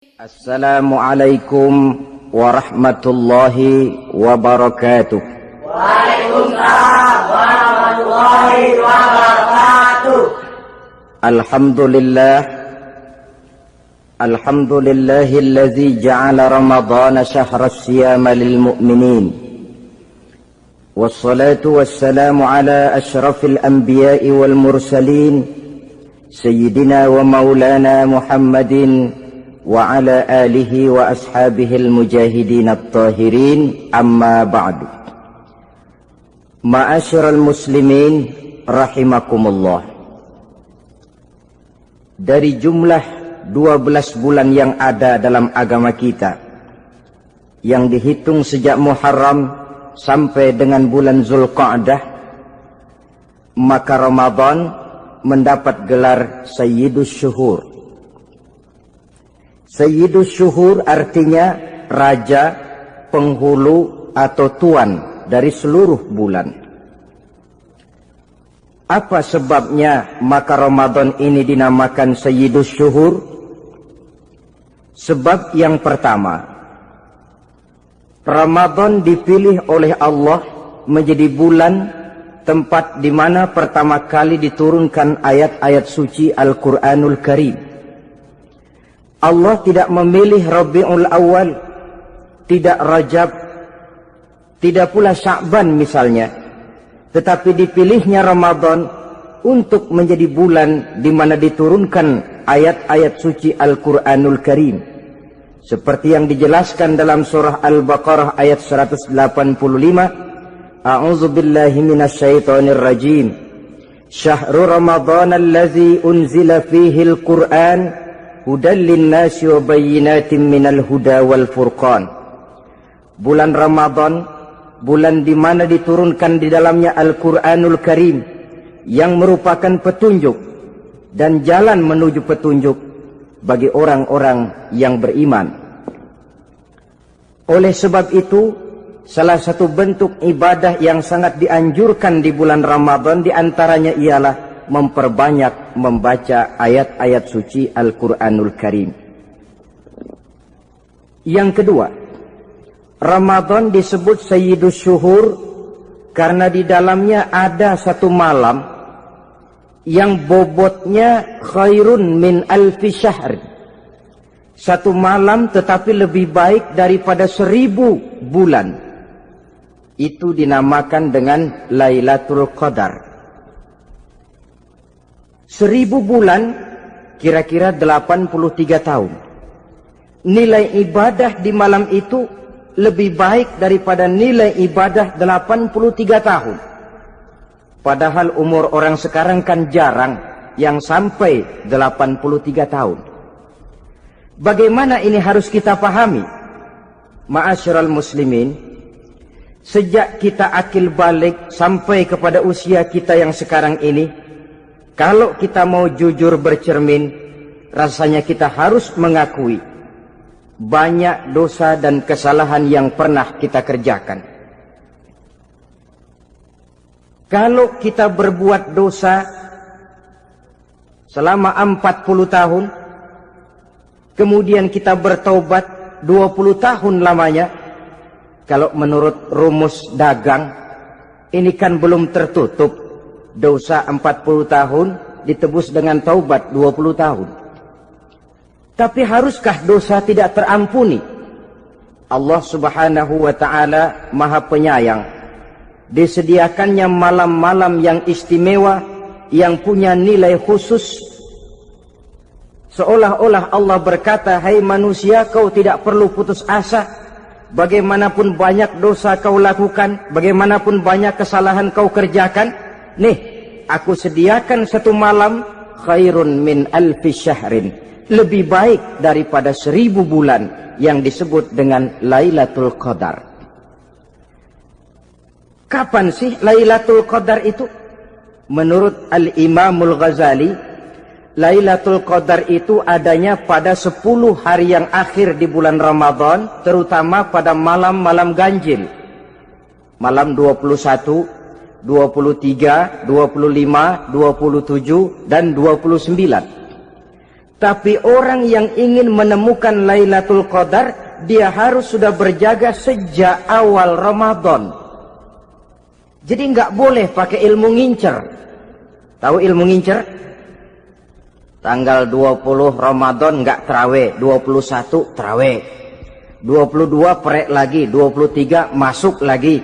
Assalamualaikum warahmatullahi wabarakatuh. Waalaikumsalam warahmatullahi wabarakatuh. Alhamdulillahilladzi ja'ala ramadhana syahra siyama lil mu'minin. Wassalatu wassalamu ala asyrafil anbiya'i wal mursalin sayyidina wa maulana Muhammadin wa ala alihi wa ashabihil mujahidin at-tahirin, amma ba'du. Ma'asyiral muslimin rahimakumullah. Dari jumlah 12 bulan yang ada dalam agama kita, yang dihitung sejak Muharram sampai dengan bulan Zulqa'dah, maka Ramadan mendapat gelar Sayyidus Syuhur. Sayyidus Syuhur artinya raja, penghulu atau tuan dari seluruh bulan. Apa sebabnya maka Ramadan ini dinamakan Sayyidus Syuhur? Sebab yang pertama, Ramadan dipilih oleh Allah menjadi bulan tempat di mana pertama kali diturunkan ayat-ayat suci Al-Quranul Karim. Allah tidak memilih Rabiul Awal, tidak Rajab, tidak pula Sya'ban misalnya, tetapi dipilihnya Ramadan untuk menjadi bulan di mana diturunkan ayat-ayat suci Al-Quranul Karim, seperti yang dijelaskan dalam surah Al-Baqarah ayat 185. A'udzu billahi minasyaitonir rajim. Syahrul Ramadan allazi unzila fihi al-Qur'an hudan linnasi wa bayyinatin minal huda wal furqan. Bulan Ramadan, bulan di mana diturunkan di dalamnya Al-Qur'anul Karim yang merupakan petunjuk dan jalan menuju petunjuk bagi orang-orang yang beriman. Oleh sebab itu, salah satu bentuk ibadah yang sangat dianjurkan di bulan Ramadan diantaranya ialah memperbanyak membaca ayat-ayat suci Al-Quranul Karim. Yang kedua, Ramadan disebut Sayyidus Syuhur karena di dalamnya ada satu malam yang bobotnya khairun min alfi syahr. Satu malam tetapi lebih baik daripada 1000 bulan. Itu dinamakan dengan Lailatul Qadar. 1000 bulan kira-kira 83 tahun. Nilai ibadah di malam itu lebih baik daripada nilai ibadah 83 tahun. Padahal umur orang sekarang kan jarang yang sampai 83 tahun. Bagaimana ini harus kita pahami? Ma'asyiral muslimin, sejak kita akil balik sampai kepada usia kita yang sekarang ini, kalau kita mau jujur bercermin, rasanya kita harus mengakui banyak dosa dan kesalahan yang pernah kita kerjakan. Kalau kita berbuat dosa selama 40 tahun, kemudian kita bertaubat 20 tahun lamanya, kalau menurut rumus dagang, ini kan belum tertutup. Dosa 40 tahun ditebus dengan taubat 20 tahun. Tapi haruskah dosa tidak terampuni? Allah Subhanahu wa ta'ala Maha Penyayang. Disediakannya malam-malam yang istimewa, yang punya nilai khusus. Seolah-olah Allah berkata, hai manusia, kau tidak perlu putus asa. Bagaimanapun banyak dosa kau lakukan, bagaimanapun banyak kesalahan kau kerjakan, nih, aku sediakan satu malam khairun min alfi syahrin, lebih baik daripada 1000 bulan yang disebut dengan Lailatul Qadar. Kapan sih Lailatul Qadar itu? Menurut Al-Imamul Ghazali, Lailatul Qadar itu adanya pada 10 hari yang akhir di bulan Ramadan, terutama pada malam-malam ganjil. Malam 21, 23, 25, 27, dan 29. Tapi orang yang ingin menemukan Lailatul Qadar, dia harus sudah berjaga sejak awal Ramadan. Jadi nggak boleh pakai ilmu ngincer. Tahu ilmu ngincer? Tanggal 20 Ramadan nggak terawih, 21 terawih, 22 perek lagi, 23 masuk lagi,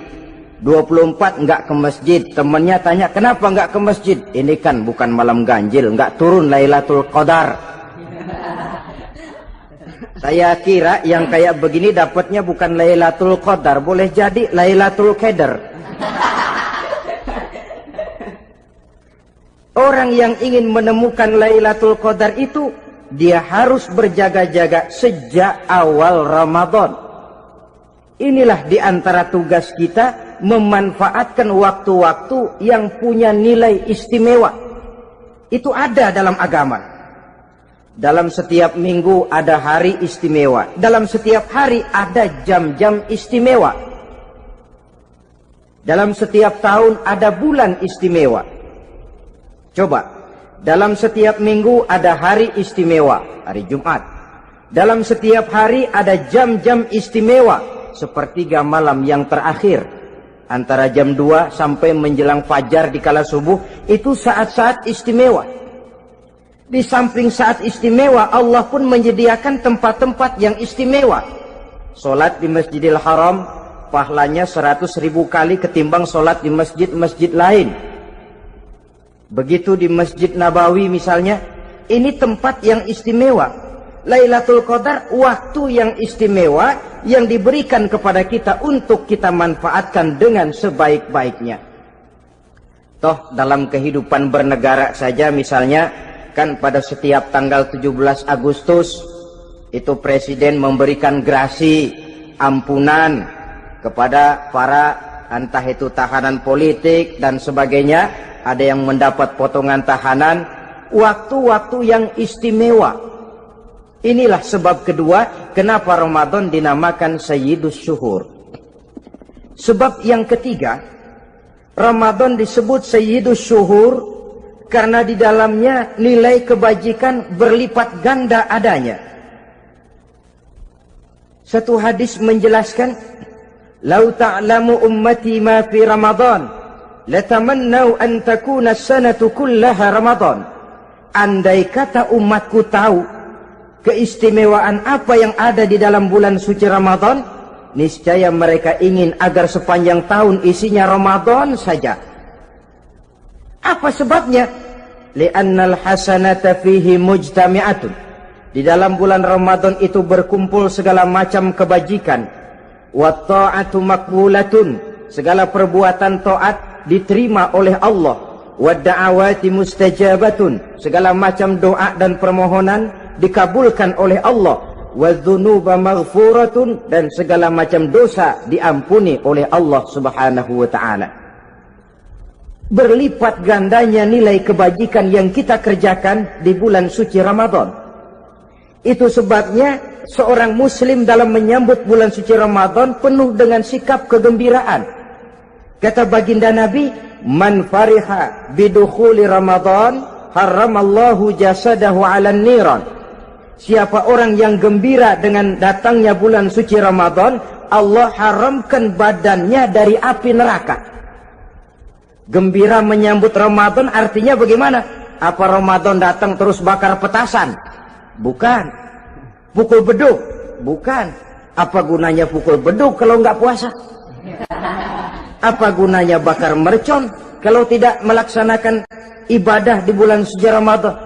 24 nggak ke masjid. Temennya tanya, kenapa nggak ke masjid? Ini kan bukan malam ganjil, nggak turun Lailatul Qadar. Saya kira yang kayak begini dapatnya bukan Lailatul Qadar, boleh jadi Lailatul Qadar. Orang yang ingin menemukan Lailatul Qadar itu, dia harus berjaga-jaga sejak awal Ramadan. Inilah di antara tugas kita, memanfaatkan waktu-waktu yang punya nilai istimewa. Itu ada dalam agama. Dalam setiap minggu ada hari istimewa. Dalam setiap hari ada jam-jam istimewa. Dalam setiap tahun ada bulan istimewa. Coba, dalam setiap minggu ada hari istimewa, hari Jumat. Dalam setiap hari ada jam-jam istimewa, sepertiga malam yang terakhir. Antara jam 2 sampai menjelang fajar di kala subuh, itu saat-saat istimewa. Di samping saat istimewa, Allah pun menyediakan tempat-tempat yang istimewa. Solat di Masjidil Haram, pahalanya 100.000 kali ketimbang solat di masjid-masjid lain. Begitu di Masjid Nabawi misalnya, ini tempat yang istimewa. Lailatul Qadar, waktu yang istimewa yang diberikan kepada kita untuk kita manfaatkan dengan sebaik-baiknya. Toh dalam kehidupan bernegara saja misalnya, kan pada setiap tanggal 17 Agustus itu presiden memberikan grasi ampunan kepada para entah itu tahanan politik dan sebagainya. Ada yang mendapat potongan tahanan. Waktu-waktu yang istimewa. Inilah sebab kedua kenapa Ramadan dinamakan Sayyidus Syuhur. Sebab yang ketiga, Ramadan disebut Sayyidus Syuhur karena di dalamnya nilai kebajikan berlipat ganda adanya. Satu hadis menjelaskan, "Lau ta'lamu ummati ma fi Ramadan, latamannau an takuna as-sanatu kullaha Ramadan." Andai kata umatku tahu keistimewaan apa yang ada di dalam bulan suci Ramadan, niscaya mereka ingin agar sepanjang tahun isinya Ramadan saja. Apa sebabnya? Li'annal hasanata fihi mujtami'atun. Di dalam bulan Ramadan itu berkumpul segala macam kebajikan. Wa ta'atu maqbulatun. Segala perbuatan taat diterima oleh Allah. Wa da'awati mustajabatun. Segala macam doa dan permohonan dikabulkan oleh Allah. Wa dzunuba maghfuratun. Dan segala macam dosa diampuni oleh Allah Subhanahu wa ta'ala. Berlipat gandanya nilai kebajikan yang kita kerjakan di bulan suci Ramadan. Itu sebabnya seorang muslim dalam menyambut bulan suci Ramadan penuh dengan sikap kegembiraan. Kata baginda Nabi, "Man fariha bidukhuli Ramadan, haramallahu jasadahu 'alan niran." Siapa orang yang gembira dengan datangnya bulan suci Ramadan, Allah haramkan badannya dari api neraka. Gembira menyambut Ramadan artinya bagaimana? Apa Ramadan datang terus bakar petasan? Bukan. Pukul beduk? Bukan. Apa gunanya pukul beduk kalau nggak puasa? Apa gunanya bakar mercon kalau tidak melaksanakan ibadah di bulan suci Ramadan?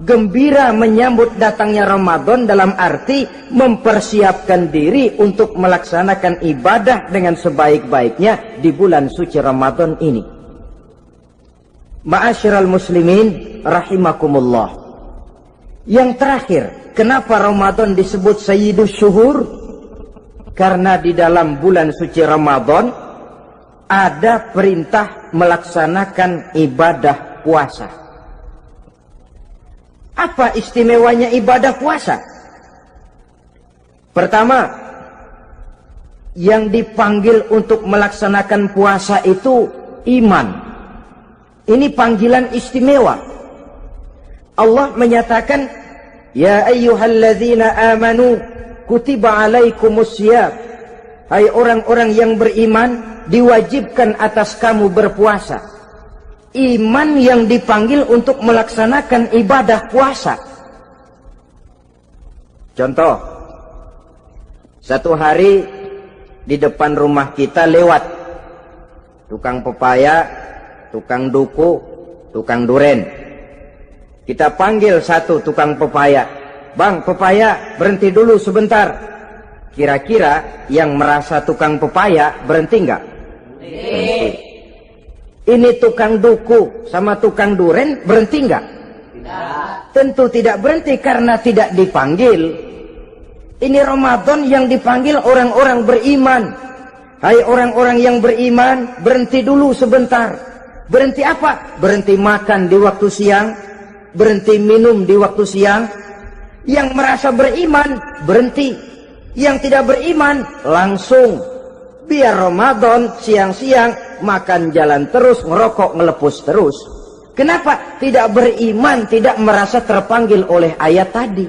Gembira menyambut datangnya Ramadan dalam arti mempersiapkan diri untuk melaksanakan ibadah dengan sebaik-baiknya di bulan suci Ramadan ini. Ma'asyiral muslimin rahimakumullah. Yang terakhir, kenapa Ramadan disebut Sayyidus Syuhur? Karena di dalam bulan suci Ramadan ada perintah melaksanakan ibadah puasa. Apa istimewanya ibadah puasa? Pertama, yang dipanggil untuk melaksanakan puasa itu iman. Ini panggilan istimewa. Allah menyatakan, Ya ayyuhalladzina amanu kutiba alaikumusiyam. Hai orang-orang yang beriman, diwajibkan atas kamu berpuasa. Iman yang dipanggil untuk melaksanakan ibadah puasa. Contoh, satu hari di depan rumah kita lewat tukang pepaya, tukang duku, tukang duren. Kita panggil satu tukang pepaya, "Bang, pepaya, berhenti dulu sebentar." Kira-kira yang merasa tukang pepaya berhenti enggak? Berhenti. Ini tukang duku sama tukang duren berhenti enggak? Tidak. Tentu tidak berhenti karena tidak dipanggil. Ini Ramadan yang dipanggil orang-orang beriman. Hai orang-orang yang beriman, berhenti dulu sebentar. Berhenti apa? Berhenti makan di waktu siang, berhenti minum di waktu siang. Yang merasa beriman, berhenti. Yang tidak beriman, langsung. Biar Ramadan siang-siang makan jalan terus, ngerokok, ngelepus terus. Kenapa? Tidak beriman, tidak merasa terpanggil oleh ayat tadi.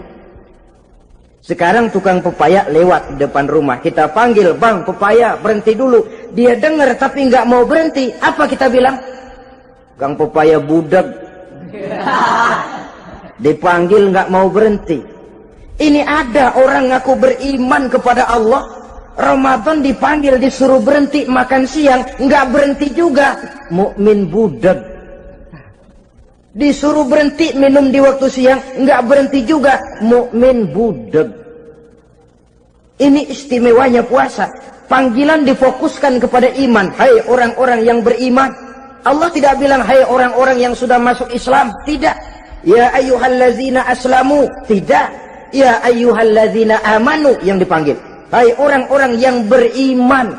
Sekarang tukang pepaya lewat di depan rumah. Kita panggil, "Bang, pepaya, berhenti dulu." Dia dengar tapi nggak mau berhenti. Apa kita bilang? Kang pepaya budak. Dipanggil nggak mau berhenti. Ini ada orang ngaku beriman kepada Allah. Ramadan dipanggil disuruh berhenti makan siang, nggak berhenti juga. Mukmin budak. Disuruh berhenti minum di waktu siang, nggak berhenti juga. Mukmin budak. Ini istimewanya puasa. Panggilan difokuskan kepada iman. Hai orang-orang yang beriman. Allah tidak bilang hai orang-orang yang sudah masuk Islam. Tidak. Ya ayyuhallazina aslamu. Tidak. Ya ayyuhallazina amanu yang dipanggil. Hai orang-orang yang beriman.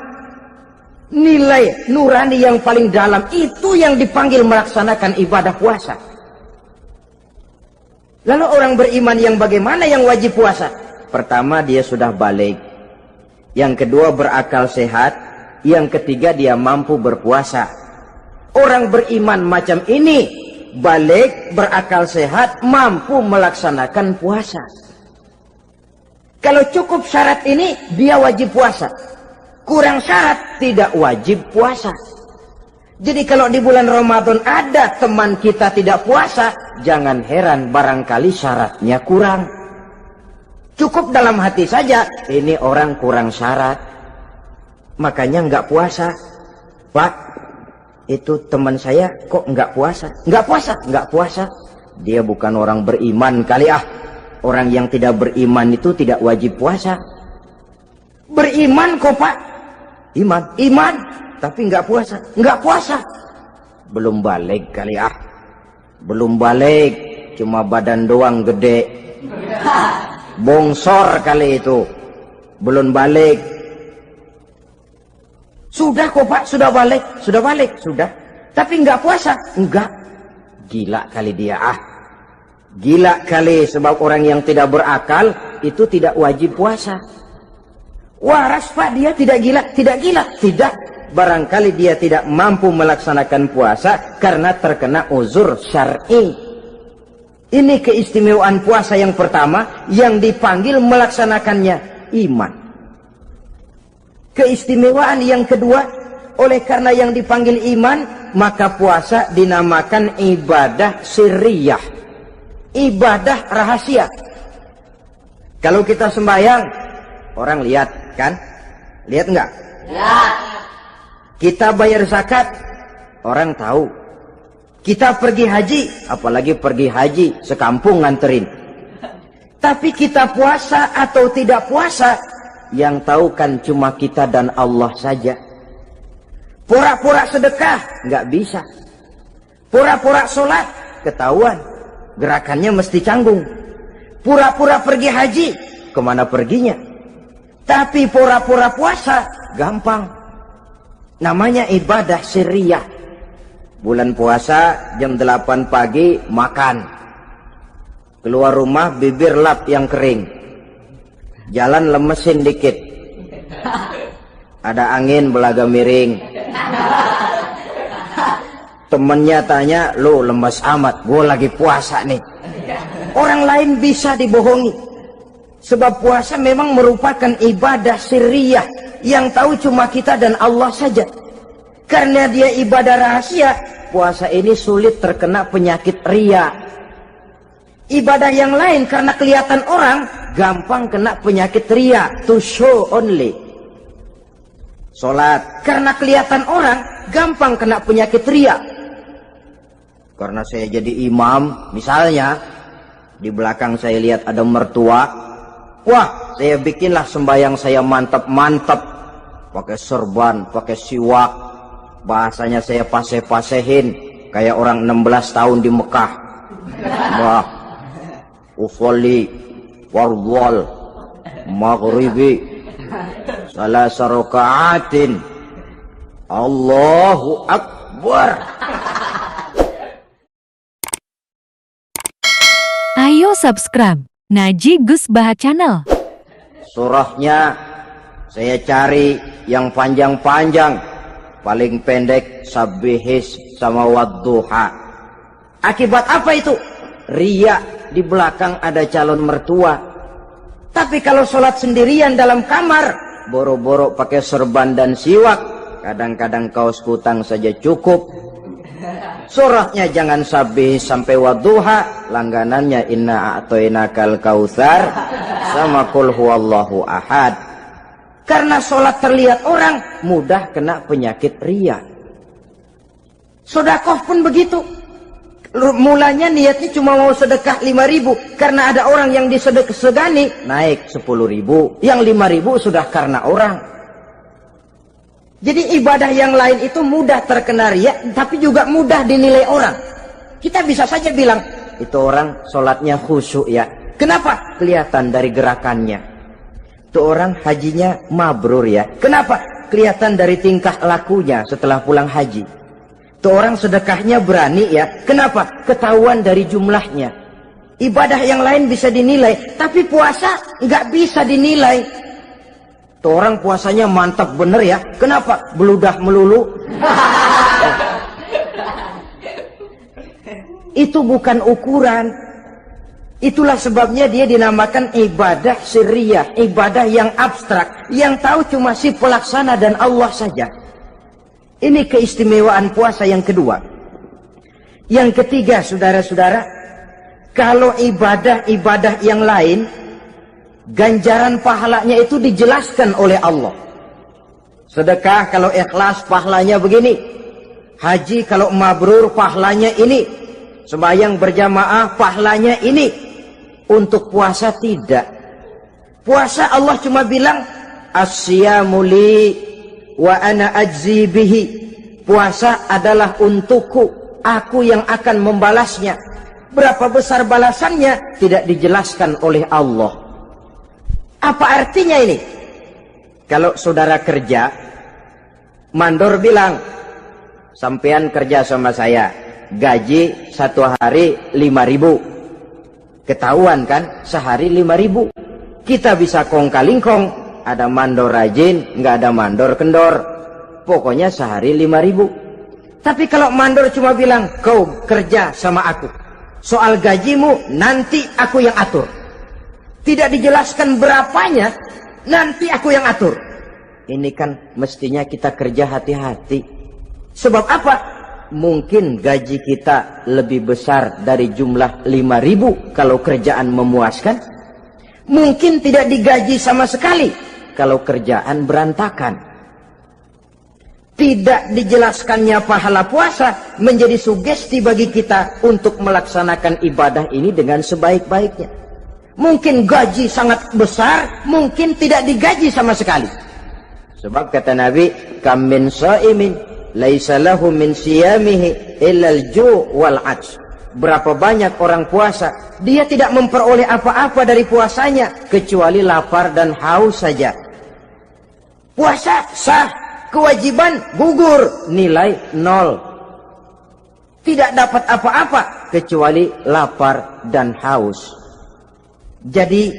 Nilai nurani yang paling dalam itu yang dipanggil melaksanakan ibadah puasa. Lalu orang beriman yang bagaimana yang wajib puasa? Pertama, dia sudah balik. Yang kedua, berakal sehat. Yang ketiga, dia mampu berpuasa. Orang beriman macam ini balik, berakal sehat, mampu melaksanakan puasa. Kalau cukup syarat ini, dia wajib puasa. Kurang syarat, tidak wajib puasa. Jadi kalau di bulan Ramadan ada teman kita tidak puasa, jangan heran barangkali syaratnya kurang. Cukup dalam hati saja, ini orang kurang syarat. Makanya nggak puasa. Pak, itu teman saya kok nggak puasa? Nggak puasa? Nggak puasa. Dia bukan orang beriman kali ah. Orang yang tidak beriman itu tidak wajib puasa. Beriman kok Pak? Iman, tapi nggak puasa. Nggak puasa. Belum balik kali ah. Belum balik, cuma badan doang gede. Bongsor kali itu. Belum balik. Sudah kok Pak, sudah balik. Sudah balik, sudah. Tapi nggak puasa. Enggak. Gila kali dia ah. Gila kali, sebab orang yang tidak berakal itu tidak wajib puasa. Waras Pak, dia tidak gila. Tidak gila, tidak. Barangkali dia tidak mampu melaksanakan puasa karena terkena uzur syar'i. Ini keistimewaan puasa yang pertama, yang dipanggil melaksanakannya iman. Keistimewaan yang kedua, oleh karena yang dipanggil iman, maka puasa dinamakan ibadah sirriyah. Ibadah rahasia. Kalau kita sembahyang, orang lihat kan? Lihat enggak? Lihat. Kita bayar zakat, orang tahu. Kita pergi haji, apalagi pergi haji, sekampung nganterin. Tapi kita puasa atau tidak puasa, yang tahu kan cuma kita dan Allah saja. Pura-pura sedekah, nggak bisa. Pura-pura sholat, ketahuan. Gerakannya mesti canggung. Pura-pura pergi haji, kemana perginya? Tapi pura-pura puasa, gampang. Namanya ibadah sirriyah. Bulan puasa, jam 8 pagi, makan. Keluar rumah, bibir lap yang kering. Jalan lemesin dikit. Ada angin, belaga miring. Temennya tanya, "Lu lemes amat, gue lagi puasa nih." Orang lain bisa dibohongi. Sebab puasa memang merupakan ibadah sirriyah yang tahu cuma kita dan Allah saja. Karena dia ibadah rahasia, puasa ini sulit terkena penyakit riya. Ibadah yang lain karena kelihatan orang, gampang kena penyakit riya, to show only. Sholat karena kelihatan orang, gampang kena penyakit riya. Karena saya jadi imam, misalnya di belakang saya lihat ada mertua, wah, saya bikinlah sembahyang saya mantap-mantap, pakai serban, pakai siwak, bahasanya saya paseh-pasehin kayak orang 16 tahun di Mekah. Wah, usolli warwal maghribi salasa raka'atin Allahu Akbar. Ayo subscribe Naji Gus Baha Channel. Surahnya saya cari yang panjang-panjang, paling pendek sabbihis sama wadduha. Akibat apa itu? Riya, di belakang ada calon mertua. Tapi kalau sholat sendirian dalam kamar, boro-boro pakai serban dan siwak, kadang-kadang kaos kutang saja cukup. Surahnya jangan sabbih sampai wadduha, langganannya inna a'toinakal kautsar sama qul huwallahu ahad. Karena sholat terlihat orang, mudah kena penyakit riya. Sedekah pun begitu. Mulanya niatnya cuma mau sedekah 5.000, karena ada orang yang disedekah-segani naik 10.000, yang 5.000 sudah karena orang. Jadi ibadah yang lain itu mudah terkena riya, tapi juga mudah dinilai orang. Kita bisa saja bilang, itu orang sholatnya khusyuk ya. Kenapa? Kelihatan dari gerakannya. Itu orang hajinya mabrur ya. Kenapa? Kelihatan dari tingkah lakunya setelah pulang haji. Itu orang sedekahnya berani ya. Kenapa? Ketahuan dari jumlahnya. Ibadah yang lain bisa dinilai, tapi puasa nggak bisa dinilai. Itu orang puasanya mantap bener ya. Kenapa? Beludah melulu. Itu bukan ukuran. Itulah sebabnya dia dinamakan ibadah sirriyah, ibadah yang abstrak, yang tahu cuma si pelaksana dan Allah saja. Ini keistimewaan puasa yang kedua. Yang ketiga, saudara-saudara, kalau ibadah-ibadah yang lain, ganjaran pahalanya itu dijelaskan oleh Allah. Sedekah kalau ikhlas pahalanya begini. Haji kalau mabrur pahalanya ini. Sembahyang berjamaah pahalanya ini. Untuk puasa tidak. Puasa Allah cuma bilang as-siyamu li wa ana ajzi bihi. Puasa adalah untukku, aku yang akan membalasnya. Berapa besar balasannya tidak dijelaskan oleh Allah. Apa artinya ini? Kalau saudara kerja, mandor bilang, sampean kerja sama saya, gaji satu hari 5.000. Ketahuan kan, sehari 5.000. Kita bisa kong kaling kong, ada mandor rajin, nggak ada mandor kendor. Pokoknya sehari 5.000. Tapi kalau mandor cuma bilang, kau kerja sama aku, soal gajimu nanti aku yang atur. Tidak dijelaskan berapanya, nanti aku yang atur. Ini kan mestinya kita kerja hati-hati. Sebab apa? Mungkin gaji kita lebih besar dari jumlah 5.000 kalau kerjaan memuaskan. Mungkin tidak digaji sama sekali kalau kerjaan berantakan. Tidak dijelaskannya pahala puasa menjadi sugesti bagi kita untuk melaksanakan ibadah ini dengan sebaik-baiknya. Mungkin gaji sangat besar, mungkin tidak digaji sama sekali. Sebab kata Nabi, kam min shaimin laisa lahu min siyamihi illa al-ju' wal 'atsh. Berapa banyak orang puasa, dia tidak memperoleh apa-apa dari puasanya kecuali lapar dan haus saja. Puasa sah, kewajiban gugur, nilai 0. Tidak dapat apa-apa kecuali lapar dan haus. Jadi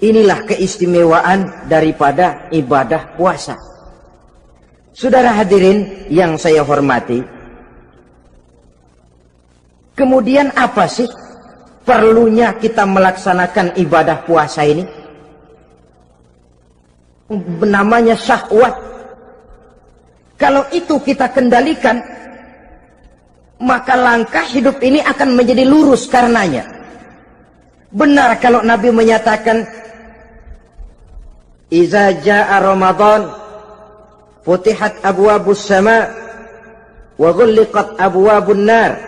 inilah keistimewaan daripada ibadah puasa. Saudara hadirin yang saya hormati, kemudian apa sih perlunya kita melaksanakan ibadah puasa ini? Namanya syahwat. Kalau itu kita kendalikan, maka langkah hidup ini akan menjadi lurus karenanya. Benar kalau Nabi menyatakan, "Iza jaa Ramadan, futihat abwabus sama, wa ghulliqat abwabun nar,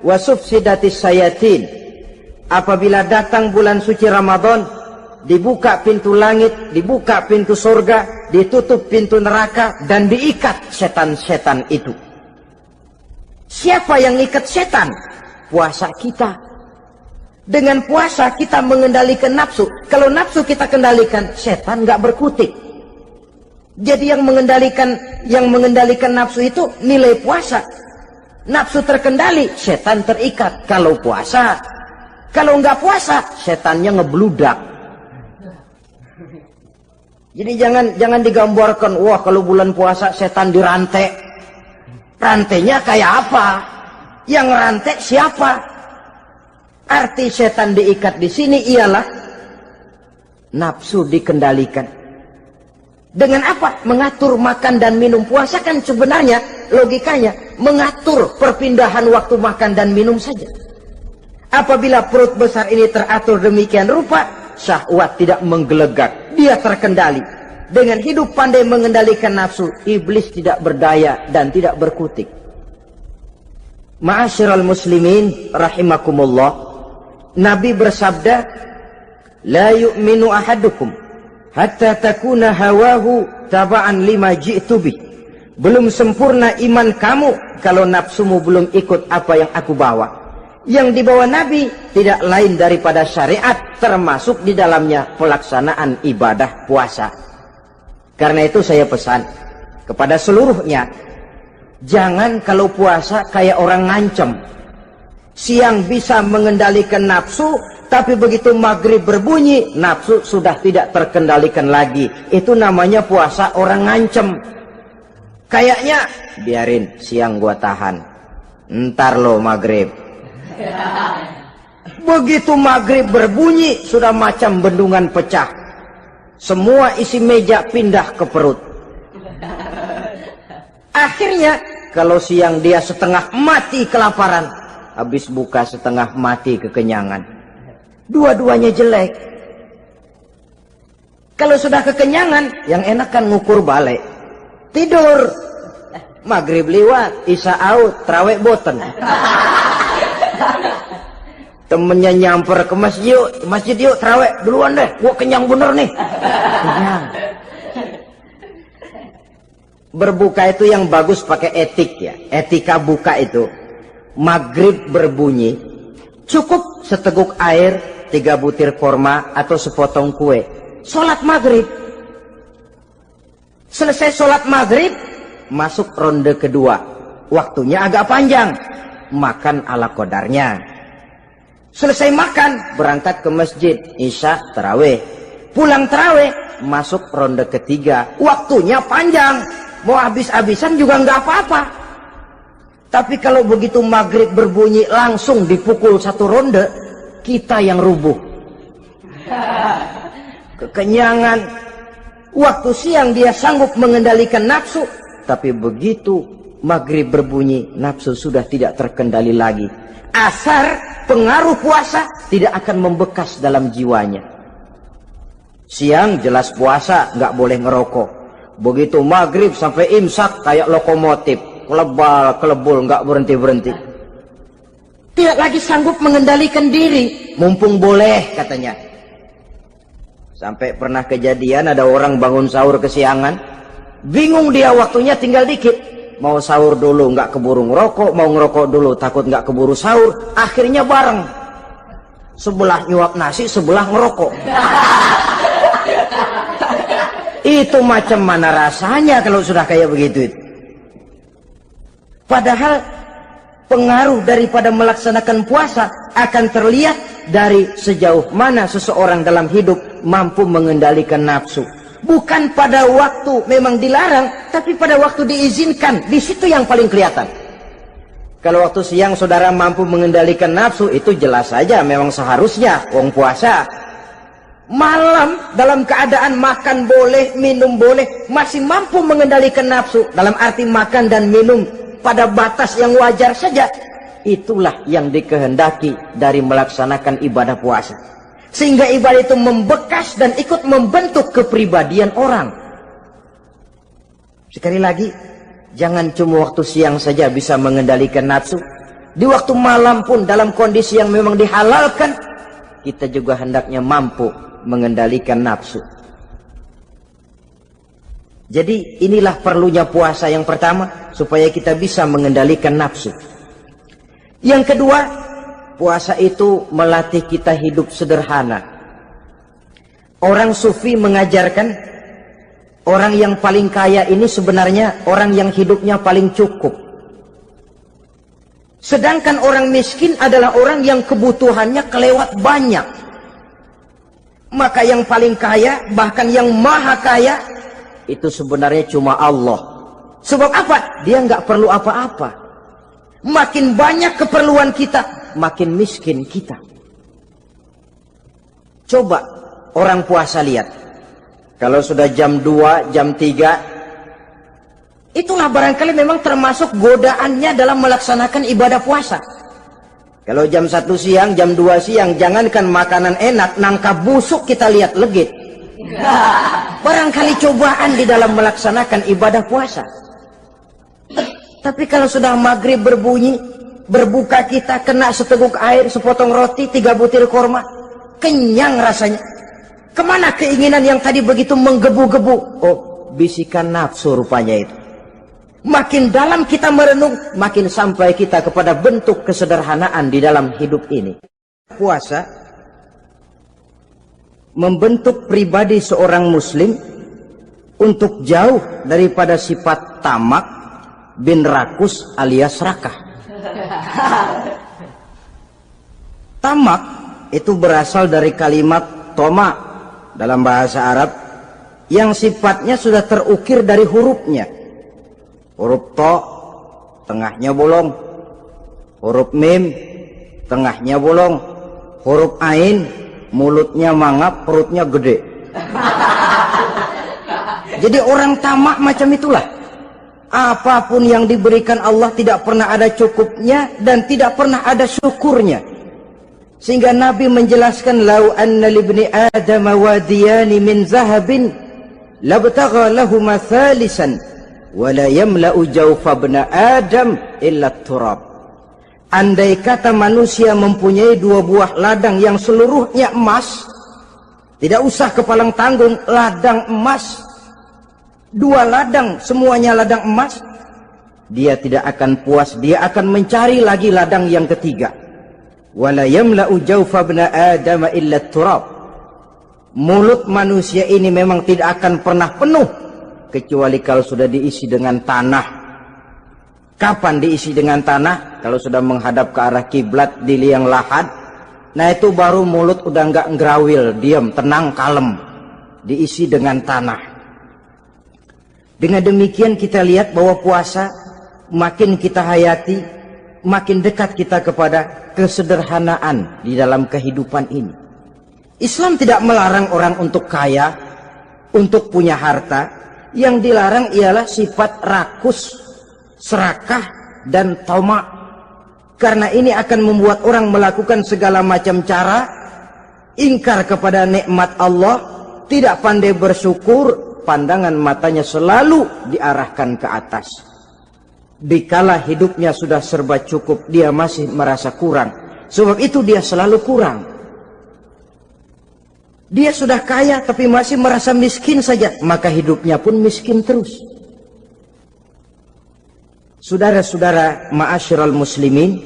wa sufsidatis sayatin." Apabila datang bulan suci Ramadan, dibuka pintu langit, dibuka pintu surga, ditutup pintu neraka, dan diikat setan-setan itu. Siapa yang ikat setan? Puasa kita. Dengan puasa kita mengendalikan nafsu. Kalau nafsu kita kendalikan, setan nggak berkutik. Jadi yang mengendalikan nafsu itu nilai puasa. Nafsu terkendali, setan terikat. Kalau puasa, kalau nggak puasa, setannya ngebludak. Jadi jangan digambarkan, wah kalau bulan puasa setan dirantai. Rantainya kayak apa? Yang rantai siapa? Arti setan diikat di sini ialah nafsu dikendalikan. Dengan apa? Mengatur makan dan minum. Puasa kan sebenarnya logikanya mengatur perpindahan waktu makan dan minum saja. Apabila perut besar ini teratur demikian rupa, syahwat tidak menggelegak, dia terkendali. Dengan hidup pandai mengendalikan nafsu, iblis tidak berdaya dan tidak berkutik. Ma'asyiral muslimin rahimakumullah, Nabi bersabda, "La yu'minu ahadukum hatta takuna hawahu taba'an lima ji'tu bih." Belum sempurna iman kamu kalau nafsumu belum ikut apa yang aku bawa. Yang dibawa Nabi tidak lain daripada syariat, termasuk di dalamnya pelaksanaan ibadah puasa. Karena itu saya pesan kepada seluruhnya, jangan kalau puasa kayak orang ngancem. Siang bisa mengendalikan nafsu, tapi begitu maghrib berbunyi, nafsu sudah tidak terkendalikan lagi. Itu namanya puasa orang ngancem. Kayaknya, biarin siang gua tahan, ntar lo maghrib. Begitu maghrib berbunyi, sudah macam bendungan pecah. Semua isi meja pindah ke perut. Akhirnya, kalau siang dia setengah mati kelaparan, habis buka setengah mati kekenyangan. Dua-duanya jelek. Kalau sudah kekenyangan, yang enak kan ngukur balik. Tidur. Maghrib liwat, isya out, trawek boten. Temennya nyamper ke masjid yuk terawih duluan deh, gua kenyang bener nih. Kenyang. Berbuka itu yang bagus pakai etik ya, etika buka itu. Maghrib berbunyi, cukup seteguk air, 3 butir korma atau sepotong kue. Sholat maghrib. Selesai sholat maghrib, masuk ronde kedua. Waktunya agak panjang, makan ala qadarnya. Selesai makan, berangkat ke masjid, isya, tarawih. Pulang tarawih, masuk ronde ketiga. Waktunya panjang, mau habis-habisan juga nggak apa-apa. Tapi kalau begitu maghrib berbunyi langsung dipukul 1 ronde, kita yang rubuh. Kekenyangan. Waktu siang dia sanggup mengendalikan nafsu, tapi begitu maghrib berbunyi, nafsu sudah tidak terkendali lagi. Asar pengaruh puasa tidak akan membekas dalam jiwanya. Siang jelas puasa, nggak boleh ngerokok. Begitu maghrib sampai imsak kayak lokomotif, kelebul nggak berhenti-berhenti. Tidak lagi sanggup mengendalikan diri, mumpung boleh katanya. Sampai pernah kejadian ada orang bangun sahur kesiangan, bingung dia waktunya tinggal dikit. Mau sahur dulu nggak keburu ngerokok, mau ngerokok dulu takut nggak keburu sahur, akhirnya bareng. Sebelah nyuap nasi, sebelah ngerokok. Itu macam mana rasanya kalau sudah kayak begitu? Padahal pengaruh daripada melaksanakan puasa akan terlihat dari sejauh mana seseorang dalam hidup mampu mengendalikan nafsu. Bukan pada waktu memang dilarang, tapi pada waktu diizinkan. Di situ yang paling kelihatan. Kalau waktu siang saudara mampu mengendalikan nafsu, itu jelas saja memang seharusnya wong puasa. Malam dalam keadaan makan boleh, minum boleh, masih mampu mengendalikan nafsu, dalam arti makan dan minum pada batas yang wajar saja. Itulah yang dikehendaki dari melaksanakan ibadah puasa. Sehingga ibadah itu membekas dan ikut membentuk kepribadian orang. Sekali lagi, jangan cuma waktu siang saja bisa mengendalikan nafsu. Di waktu malam pun dalam kondisi yang memang dihalalkan, kita juga hendaknya mampu mengendalikan nafsu. Jadi inilah perlunya puasa yang pertama, supaya kita bisa mengendalikan nafsu. Yang kedua, puasa itu melatih kita hidup sederhana. Orang sufi mengajarkan orang yang paling kaya ini sebenarnya orang yang hidupnya paling cukup. Sedangkan orang miskin adalah orang yang kebutuhannya kelewat banyak. Maka yang paling kaya, bahkan yang maha kaya, itu sebenarnya cuma Allah. Sebab apa? Dia nggak perlu apa-apa. Makin banyak keperluan kita, makin miskin kita. Coba orang puasa lihat. Kalau sudah jam 2, jam 3, itulah barangkali memang termasuk godaannya dalam melaksanakan ibadah puasa. Kalau jam 1 siang, jam 2 siang, jangankan makanan enak, nangka busuk kita lihat legit. Barangkali cobaan di dalam melaksanakan ibadah puasa. Tapi kalau sudah maghrib berbunyi, berbuka kita kena seteguk air, sepotong roti, 3 butir korma, kenyang rasanya. Kemana keinginan yang tadi begitu menggebu-gebu? Oh, bisikan nafsu rupanya itu. Makin dalam kita merenung, makin sampai kita kepada bentuk kesederhanaan di dalam hidup ini. Puasa membentuk pribadi seorang muslim untuk jauh daripada sifat tamak bin rakus alias rakah. Tamak itu berasal dari kalimat toma dalam bahasa Arab yang sifatnya sudah terukir dari hurufnya. Huruf to, tengahnya bolong. Huruf mim, tengahnya bolong. Huruf ain, mulutnya mangap, perutnya gede. Jadi orang tamak macam itulah. Apapun yang diberikan Allah tidak pernah ada cukupnya dan tidak pernah ada syukurnya. Sehingga Nabi menjelaskan, lau anna libni Adam wadiyani min zahabin labtagha lahuma thalisan wala yamla'u jawfa ibna Adam illa turab. Andai kata manusia mempunyai 2 buah ladang yang seluruhnya emas, tidak usah kepalang tanggung, ladang emas, 2 ladang semuanya ladang emas, dia tidak akan puas, dia akan mencari lagi ladang yang ketiga. Wala yamla'u jawfa ibna Adam illa turab. Mulut manusia ini memang tidak akan pernah penuh kecuali kalau sudah diisi dengan tanah. Kapan diisi dengan tanah? Kalau sudah menghadap ke arah kiblat di liang lahat, nah itu baru mulut udah nggak ngerawil, diam, tenang, kalem, diisi dengan tanah. Dengan demikian kita lihat bahwa puasa makin kita hayati, makin dekat kita kepada kesederhanaan di dalam kehidupan ini. Islam tidak melarang orang untuk kaya, untuk punya harta. Yang dilarang ialah sifat rakus, serakah, dan tamak. Karena ini akan membuat orang melakukan segala macam cara, ingkar kepada nikmat Allah, tidak pandai bersyukur, pandangan matanya selalu diarahkan ke atas. Dikala hidupnya sudah serba cukup, dia masih merasa kurang. Sebab itu dia selalu kurang. Dia sudah kaya tapi masih merasa miskin saja, maka hidupnya pun miskin terus. Saudara-saudara ma'asyiral muslimin,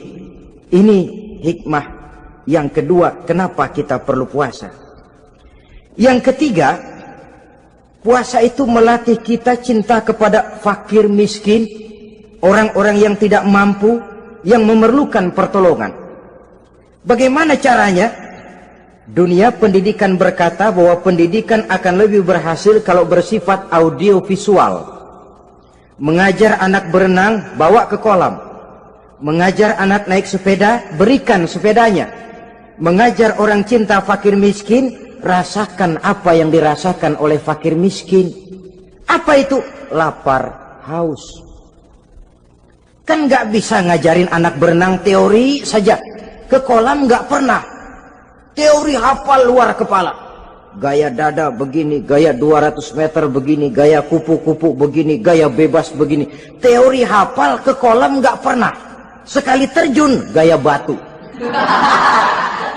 ini hikmah yang kedua kenapa kita perlu puasa. Yang ketiga, puasa itu melatih kita cinta kepada fakir miskin, orang-orang yang tidak mampu, yang memerlukan pertolongan. Bagaimana caranya? Dunia pendidikan berkata bahwa pendidikan akan lebih berhasil kalau bersifat audiovisual. Mengajar anak berenang, bawa ke kolam. Mengajar anak naik sepeda, berikan sepedanya. Mengajar orang cinta fakir miskin, rasakan apa yang dirasakan oleh fakir miskin. Apa itu? Lapar, haus. Kan nggak bisa ngajarin anak berenang teori saja. Ke kolam nggak pernah. Teori hafal luar kepala. Gaya dada begini, gaya 200 meter begini, gaya kupu-kupu begini, gaya bebas begini. Teori hafal, ke kolam nggak pernah. Sekali terjun, gaya batu.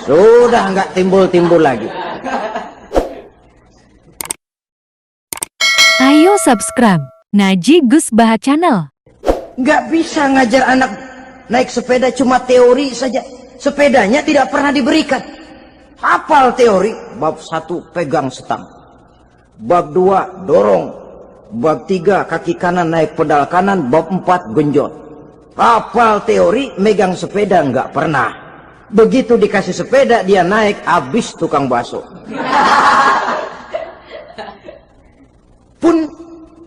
Sudah nggak timbul-timbul lagi. Ayo subscribe Najib Gus Bahat Channel. Nggak bisa ngajar anak naik sepeda cuma teori saja. Sepedanya tidak pernah diberikan. Hafal teori, bab 1 pegang setang, bab 2 dorong, bab 3 kaki kanan naik pedal kanan, bab 4 genjot. Hafal teori, megang sepeda nggak pernah. Begitu dikasih sepeda dia naik, habis tukang bakso. Pun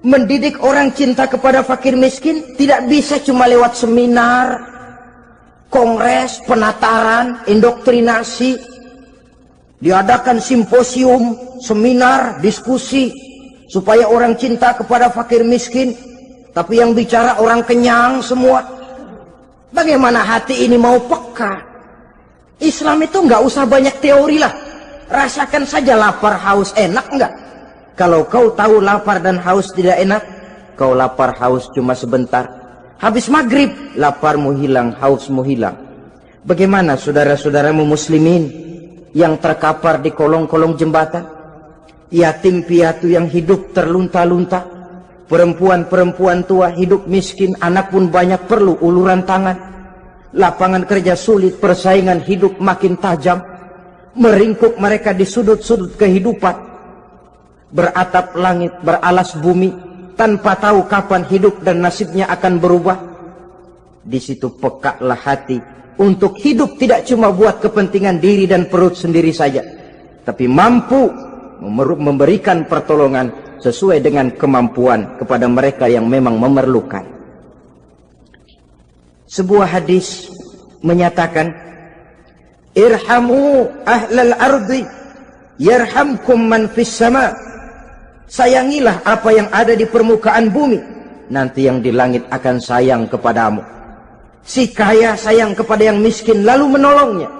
mendidik orang cinta kepada fakir miskin tidak bisa cuma lewat seminar, kongres, penataran, indoktrinasi. Diadakan simposium, seminar, diskusi supaya orang cinta kepada fakir miskin, tapi yang bicara orang kenyang semua. Bagaimana hati ini mau peka? Islam itu nggak usah banyak teori lah. Rasakan saja lapar, haus, enak nggak? Kalau kau tahu lapar dan haus tidak enak, kau lapar haus cuma sebentar. Habis maghrib, laparmu hilang, hausmu hilang. Bagaimana saudara-saudaramu muslimin yang terkapar di kolong-kolong jembatan, yatim piatu yang hidup terlunta-lunta, perempuan-perempuan tua hidup miskin, anak pun banyak perlu uluran tangan, lapangan kerja sulit, persaingan hidup makin tajam, meringkuk mereka di sudut-sudut kehidupan, beratap langit, beralas bumi, tanpa tahu kapan hidup dan nasibnya akan berubah. Di situ pekaklah hati untuk hidup tidak cuma buat kepentingan diri dan perut sendiri saja, tapi mampu memberikan pertolongan sesuai dengan kemampuan kepada mereka yang memang memerlukan. Sebuah hadis menyatakan, irhamu ahlal ardi yarhamkum man fis sama. Sayangilah apa yang ada di permukaan bumi, nanti yang di langit akan sayang kepadamu. Si kaya sayang kepada yang miskin lalu menolongnya.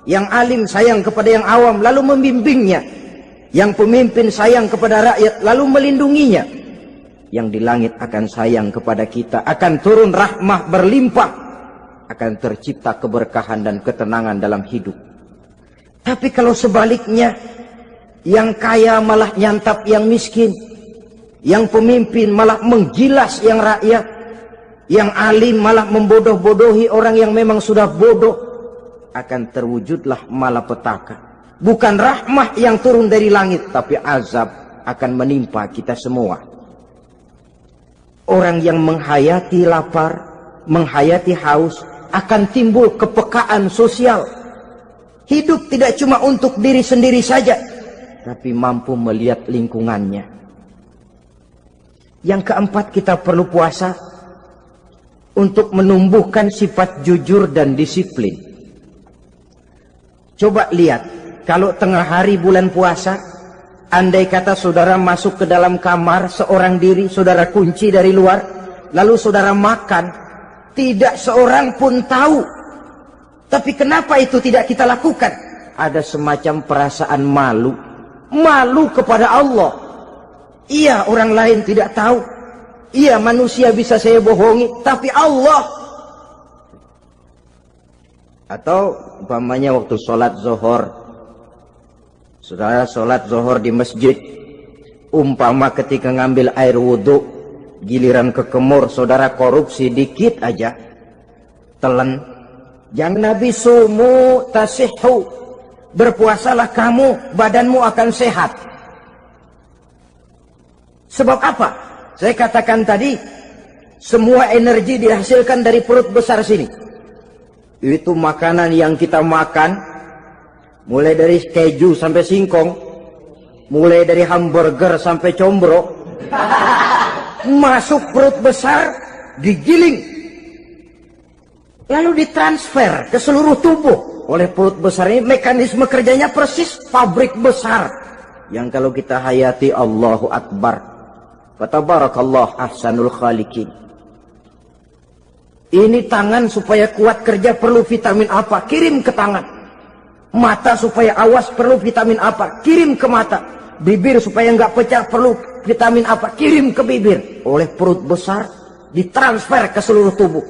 Yang alim sayang kepada yang awam lalu membimbingnya. Yang pemimpin sayang kepada rakyat lalu melindunginya. Yang di langit akan sayang kepada kita, akan turun rahmah berlimpah, akan tercipta keberkahan dan ketenangan dalam hidup. Tapi kalau sebaliknya, yang kaya malah nyantap yang miskin, yang pemimpin malah menggilas yang rakyat, yang alim malah membodoh-bodohi orang yang memang sudah bodoh, akan terwujudlah malapetaka. Bukan rahmah yang turun dari langit, tapi azab akan menimpa kita semua. Orang yang menghayati lapar, menghayati haus, akan timbul kepekaan sosial. Hidup tidak cuma untuk diri sendiri saja, tapi mampu melihat lingkungannya. Yang keempat, kita perlu puasa untuk menumbuhkan sifat jujur dan disiplin. Coba lihat, kalau tengah hari bulan puasa, andai kata saudara masuk ke dalam kamar seorang diri, saudara kunci dari luar, lalu saudara makan, tidak seorang pun tahu. Tapi kenapa itu tidak kita lakukan? Ada semacam perasaan malu. Malu kepada Allah. Iya, orang lain tidak tahu. Iya, manusia bisa saya bohongi, tapi Allah. Atau umpamanya waktu sholat zuhur, saudara sholat zuhur di masjid, umpama ketika ngambil air wudhu, giliran ke kemur, saudara korupsi dikit aja, telan. Jangan Nabi sumu tasihhu, berpuasalah kamu, badanmu akan sehat. Sebab apa? Saya katakan tadi, semua energi dihasilkan dari perut besar sini. Itu makanan yang kita makan, mulai dari keju sampai singkong, mulai dari hamburger sampai combro, masuk perut besar, digiling. lalu ditransfer ke seluruh tubuh oleh perut besar ini. Mekanisme kerjanya persis pabrik besar yang kalau kita hayati, Allahu Akbar, fatabarakallah ahsanul khaliqin. Ini tangan supaya kuat kerja perlu vitamin apa, kirim ke tangan. Mata supaya awas perlu vitamin apa, kirim ke mata. Bibir supaya nggak pecah perlu vitamin apa, kirim ke bibir. Oleh perut besar ditransfer ke seluruh tubuh.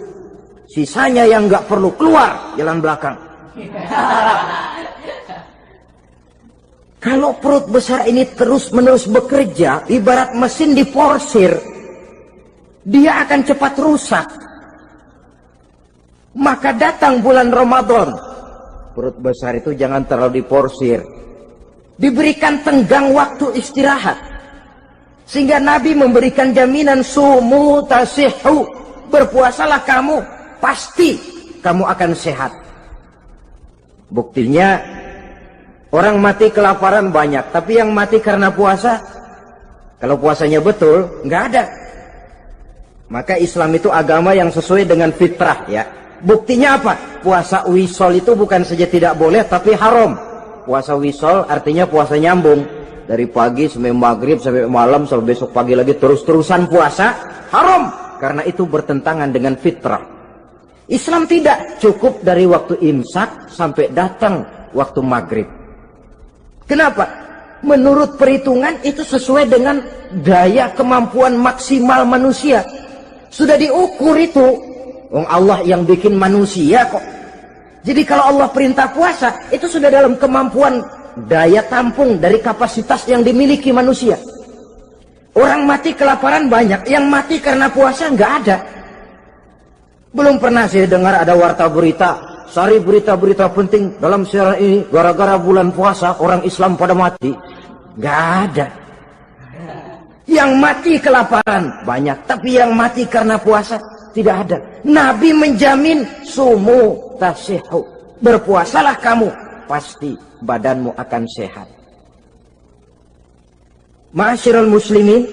Sisanya yang nggak perlu keluar jalan belakang. Kalau perut besar ini terus-menerus bekerja, ibarat mesin diporsir, dia akan cepat rusak. Maka datang bulan Ramadan, perut besar itu jangan terlalu diporsir, diberikan tenggang waktu istirahat. Sehingga Nabi memberikan jaminan, sumu tasihhu, berpuasalah kamu, pasti kamu akan sehat. Buktinya orang mati kelaparan banyak, tapi yang mati karena puasa, kalau puasanya betul, nggak ada. Maka Islam itu agama yang sesuai dengan fitrah ya. Buktinya apa? Puasa wisol itu bukan saja tidak boleh, tapi haram. Puasa wisol artinya puasa nyambung. Dari pagi sampai maghrib, sampai malam, sampai besok pagi lagi terus-terusan puasa, haram. Karena itu bertentangan dengan fitrah. Islam tidak cukup dari waktu imsak sampai datang waktu maghrib. Kenapa? Menurut perhitungan itu sesuai dengan daya kemampuan maksimal manusia. Sudah diukur itu. Allah yang bikin manusia kok. Jadi kalau Allah perintah puasa, itu sudah dalam kemampuan daya tampung dari kapasitas yang dimiliki manusia. Orang mati kelaparan banyak, yang mati karena puasa nggak ada. Belum pernah saya dengar ada warta berita, sari berita-berita penting dalam siaran ini, gara-gara bulan puasa orang Islam pada mati. Nggak ada. Yang mati kelaparan banyak, tapi yang mati karena puasa tidak ada. Nabi menjamin, sumu tasihhu, berpuasalah kamu, pasti badanmu akan sehat. Ma'asyiral muslimin,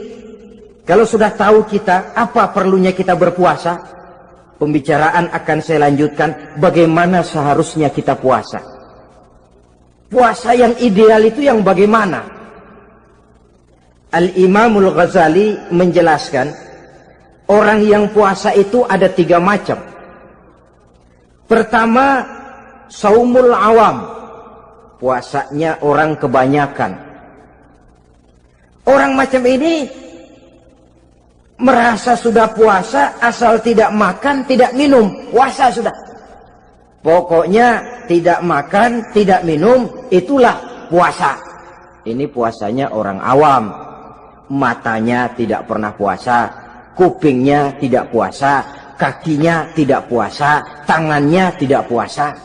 kalau sudah tahu kita apa perlunya kita berpuasa, pembicaraan akan saya lanjutkan bagaimana seharusnya kita puasa. Puasa yang ideal itu yang bagaimana? Al-Imamul Ghazali menjelaskan, orang yang puasa itu ada 3 macam. Pertama, saumul awam, puasanya orang kebanyakan. Orang macam ini merasa sudah puasa asal tidak makan, tidak minum, puasa sudah. Pokoknya tidak makan, tidak minum, itulah puasa. Ini puasanya orang awam. Matanya tidak pernah puasa, kupingnya tidak puasa, kakinya tidak puasa, tangannya tidak puasa.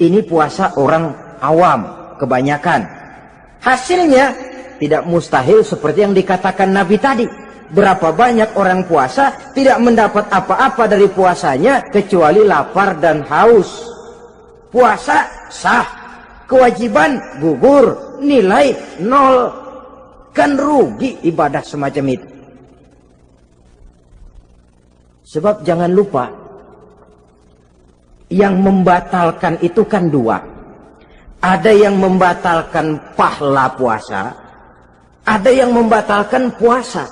Ini puasa orang awam, kebanyakan. Hasilnya tidak mustahil seperti yang dikatakan Nabi tadi. Berapa banyak orang puasa tidak mendapat apa-apa dari puasanya kecuali lapar dan haus. Puasa sah, kewajiban gugur, nilai 0. Kan rugi ibadah semacam itu. Sebab jangan lupa, yang membatalkan itu kan 2. Ada yang membatalkan pahala puasa, ada yang membatalkan puasa.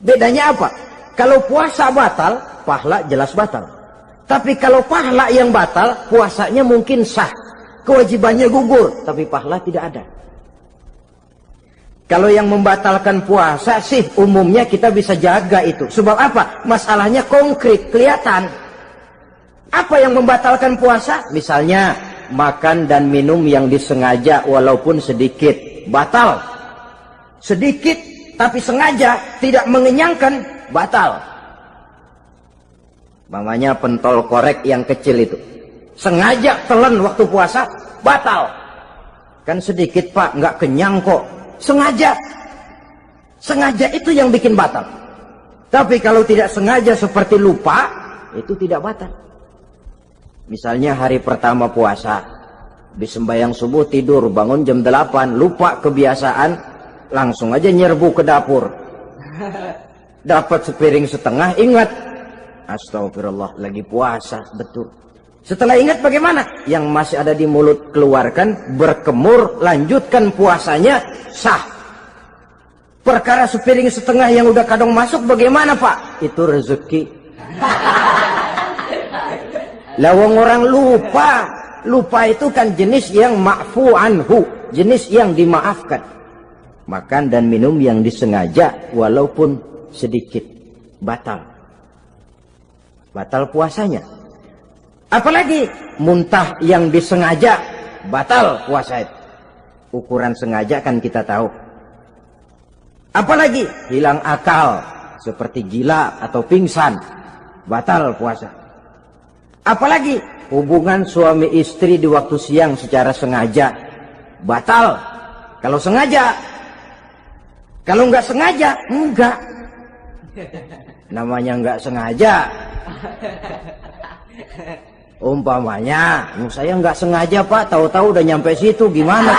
Bedanya apa? Kalau puasa batal, pahala jelas batal. Tapi kalau pahala yang batal, puasanya mungkin sah, kewajibannya gugur, tapi pahala tidak ada. Kalau yang membatalkan puasa sih umumnya kita bisa jaga itu. Sebab apa? Masalahnya konkret, kelihatan. Apa yang membatalkan puasa? Misalnya makan dan minum yang disengaja walaupun sedikit, batal. Sedikit tapi sengaja tidak mengenyangkan, batal. Mamanya pentol korek yang kecil itu, sengaja telan waktu puasa, batal. Kan sedikit pak, nggak kenyang kok. Sengaja. Sengaja itu yang bikin batal. Tapi kalau tidak sengaja seperti lupa, itu tidak batal. Misalnya hari pertama puasa, habis sembahyang subuh tidur, bangun jam 8, lupa kebiasaan, langsung aja nyerbu ke dapur. Dapat sepiring setengah, ingat, Astagfirullah, lagi puasa, betul. Setelah ingat bagaimana? Yang masih ada di mulut keluarkan, berkemur, lanjutkan puasanya, sah. Perkara sepiring setengah yang udah kadang masuk bagaimana Pak? Itu rezeki. Lawang orang lupa. Lupa itu kan jenis yang ma'fu anhu, jenis yang dimaafkan. Makan dan minum yang disengaja walaupun sedikit, batal. Batal puasanya. Apalagi muntah yang disengaja, batal puasa itu. Ukuran sengaja kan kita tahu. Apalagi hilang akal, seperti gila atau pingsan, batal puasa. Apalagi hubungan suami istri di waktu siang secara sengaja, batal. Kalau sengaja. Kalau nggak sengaja, enggak. Namanya nggak sengaja. Umpamanya, saya nggak sengaja Pak, tahu-tahu udah nyampe situ, gimana?